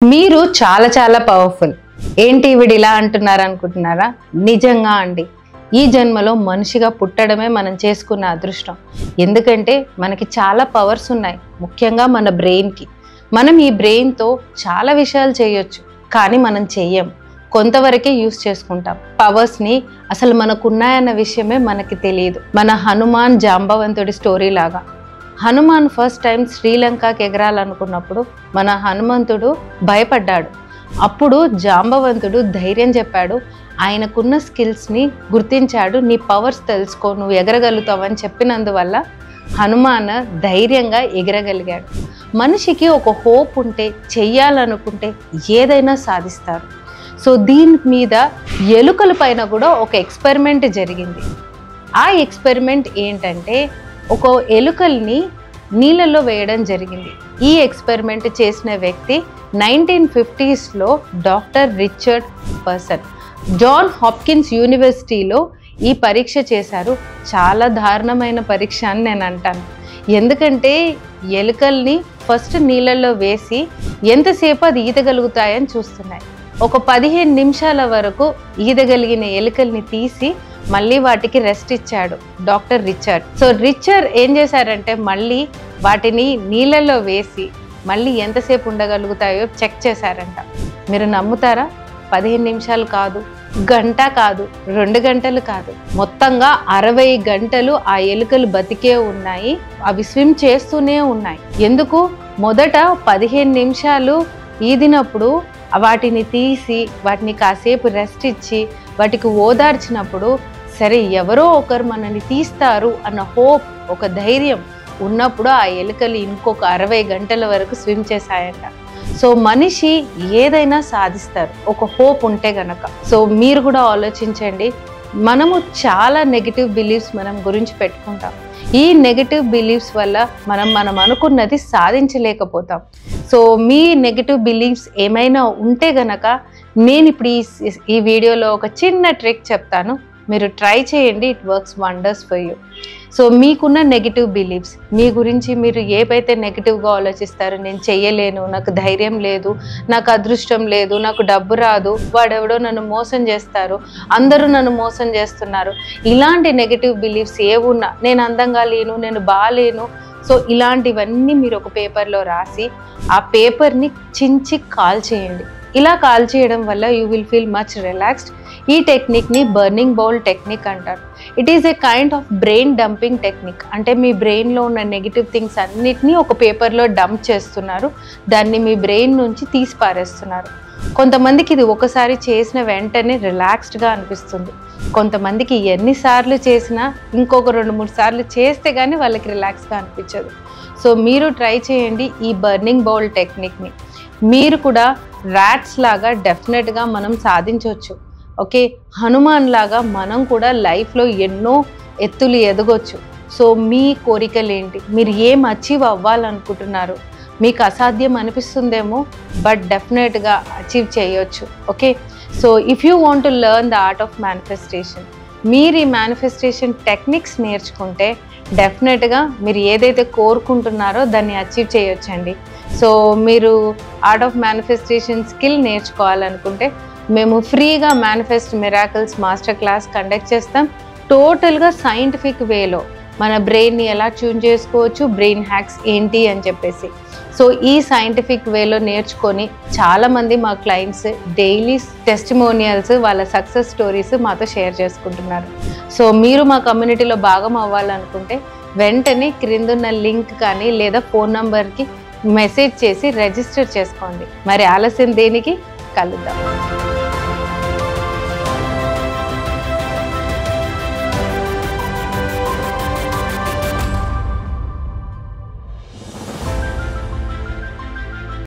మీరు చాలా చాలా పవర్ఫుల్. ఏంటి వీడు ఇలా అంటున్నారు అనుకుంటున్నారా? నిజంగా అండి. ఈ జన్మలో మనిషిగా పుట్టడమే మనం చేసుకున్న అదృష్టం. ఎందుకంటే మనకి చాలా పవర్స్ ఉన్నాయి, ముఖ్యంగా మన బ్రెయిన్కి. మనం ఈ బ్రెయిన్తో చాలా విషయాలు చేయొచ్చు, కానీ మనం చెయ్యం, కొంతవరకే యూస్ చేసుకుంటాం. పవర్స్ని అసలు మనకున్నాయన్న విషయమే మనకి తెలియదు. మన హనుమాన్ జాంబవంతుడి స్టోరీ లాగా. హనుమాన్ ఫస్ట్ టైం శ్రీలంకకి ఎగరాలనుకున్నప్పుడు మన హనుమంతుడు భయపడ్డాడు. అప్పుడు జాంబవంతుడు ధైర్యం చెప్పాడు, ఆయనకున్న స్కిల్స్ని గుర్తించాడు. నీ పవర్స్ తెలుసుకో, నువ్వు ఎగరగలుగుతావని చెప్పినందువల్ల హనుమాన్ ధైర్యంగా ఎగరగలిగాడు. మనిషికి ఒక హోప్ ఉంటే, చెయ్యాలనుకుంటే ఏదైనా సాధిస్తారు. సో దీని మీద ఎలుకల పైన కూడా ఒక ఎక్స్పెరిమెంట్ జరిగింది. ఆ ఎక్స్పెరిమెంట్ ఏంటంటే, ఒక ఎలుకల్ని నీళ్ళల్లో వేయడం జరిగింది. ఈ ఎక్స్పెరిమెంట్ చేసిన వ్యక్తి 1950స్లో doctor Richard Person. John Hopkins యూనివర్సిటీలో ఈ పరీక్ష చేశారు. చాలా దారుణమైన పరీక్ష అని నేను అంటాను. ఎందుకంటే ఎలుకల్ని ఫస్ట్ నీళ్ళల్లో వేసి ఎంతసేపు అది ఈదగలుగుతాయని చూస్తున్నాయి. ఒక 15 నిమిషాల వరకు ఈదగలిగిన ఎలుకల్ని తీసి మళ్ళీ వాటికి రెస్ట్ ఇచ్చాడు డాక్టర్ రిచర్డ్. సో రిచర్డ్ ఏం చేశారంటే, మళ్ళీ వాటిని నీళ్ళల్లో వేసి మళ్ళీ ఎంతసేపు ఉండగలుగుతాయో చెక్ చేశారంట. మీరు నమ్ముతారా? 15 నిమిషాలు కాదు, గంట కాదు, 2 గంటలు కాదు, మొత్తంగా 60 గంటలు ఆ ఎలుకలు బతికే ఉన్నాయి. అవి స్విమ్ చేస్తూనే ఉన్నాయి. ఎందుకు? మొదట 15 నిమిషాలు ఈదినప్పుడు వాటిని తీసి వాటిని కాసేపు రెస్ట్ ఇచ్చి వాటికి ఓదార్చినప్పుడు, సరే ఎవరో ఒకరు మనల్ని తీస్తారు అన్న హోప్, ఒక ధైర్యం ఉన్నప్పుడు ఆ ఎలుకలు ఇంకొక 60 గంటల వరకు స్విమ్ చేశాయంట. సో మనిషి ఏదైనా సాధిస్తారు, ఒక హోప్ ఉంటే గనక. సో మీరు కూడా ఆలోచించండి. మనము చాలా నెగిటివ్ బిలీఫ్స్ మనం గురించి పెట్టుకుంటాం. ఈ నెగిటివ్ బిలీఫ్స్ వల్ల మనం అనుకున్నది సాధించలేకపోతాం. సో మీ నెగిటివ్ బిలీఫ్స్ ఏమైనా ఉంటే గనక నేను ఇప్పుడు ఈ వీడియోలో ఒక చిన్న ట్రిక్ చెప్తాను, మీరు ట్రై చేయండి. It works wonders for you. So మీకున్న నెగిటివ్ బిలీఫ్స్, మీ గురించి మీరు ఏవైతే నెగిటివ్గా ఆలోచిస్తారో, నేను చెయ్యలేను, నాకు ధైర్యం లేదు, నాకు అదృష్టం లేదు, నాకు డబ్బు రాదు, వాడెవడో నన్ను మోసం చేస్తారు, అందరూ నన్ను మోసం చేస్తున్నారు, ఇలాంటి నెగిటివ్ బిలీఫ్స్ ఏవున్నా, నేను అందంగా లేను, నేను బాగాలేను, సో ఇలాంటివన్నీ మీరు ఒక పేపర్లో రాసి ఆ పేపర్ని చించి కాల్ చేయండి. ఇలా కాల్ చేయడం వల్ల you will feel much relaxed. ఈ టెక్నిక్ని బర్నింగ్ బౌల్ టెక్నిక్ అంటారు. It is a kind of brain dumping technique. అంటే మీ బ్రెయిన్లో ఉన్న నెగిటివ్ థింగ్స్ అన్నిటినీ ఒక పేపర్లో డంప్ చేస్తున్నారు, దాన్ని మీ బ్రెయిన్ నుంచి తీసి పారేస్తున్నారు. కొంతమందికి ఇది ఒకసారి చేసిన వెంటనే రిలాక్స్డ్గా అనిపిస్తుంది. కొంతమందికి ఎన్నిసార్లు చేసినా ఇంకొక 2-3 సార్లు చేస్తే కానీ వాళ్ళకి రిలాక్స్గా అనిపించదు. సో మీరు ట్రై చేయండి ఈ బర్నింగ్ బౌల్ టెక్నిక్ని. మీరు కూడా ర్యాట్స్ లాగా డెఫినెట్గా మనం సాధించవచ్చు. ఓకే, హనుమాన్ లాగా మనం కూడా లైఫ్లో ఎన్నో ఎత్తులు ఎదగొచ్చు. సో మీ కోరికలు ఏంటి? మీరు ఏం అచీవ్ అవ్వాలనుకుంటున్నారు? మీకు అసాధ్యం అనిపిస్తుందేమో, బట్ డెఫినెట్గా అచీవ్ చేయొచ్చు. Okay, so if you want to learn the art of manifestation, మీరు ఈ మేనిఫెస్టేషన్ టెక్నిక్స్ నేర్చుకుంటే డెఫినెట్గా మీరు ఏదైతే కోరుకుంటున్నారో దాన్ని అచీవ్ చేయొచ్చండి. సో మీరు ఆర్ట్ ఆఫ్ మేనిఫెస్టేషన్ స్కిల్ నేర్చుకోవాలనుకుంటే మేము ఫ్రీగా manifest miracles master class conduct చేస్తాం. టోటల్గా సైంటిఫిక్ వేలో మన బ్రెయిన్ని ఎలా ట్యూన్ చేసుకోవచ్చు, బ్రెయిన్ హ్యాక్స్ ఏంటి అని చెప్పేసి. సో ఈ సైంటిఫిక్ వేలో నేర్చుకొని చాలామంది మా క్లయింట్స్ డైలీ టెస్టిమోనియల్స్, వాళ్ళ సక్సెస్ స్టోరీస్ మాతో షేర్ చేసుకుంటున్నారు. సో మీరు మా కమ్యూనిటీలో భాగం అవ్వాలనుకుంటే వెంటనే క్రిందున్న లింక్ కానీ లేదా ఫోన్ నంబర్కి మెసేజ్ చేసి రిజిస్టర్ చేసుకోండి. మరి ఆలస్యం దేనికి? కలుద్దాం.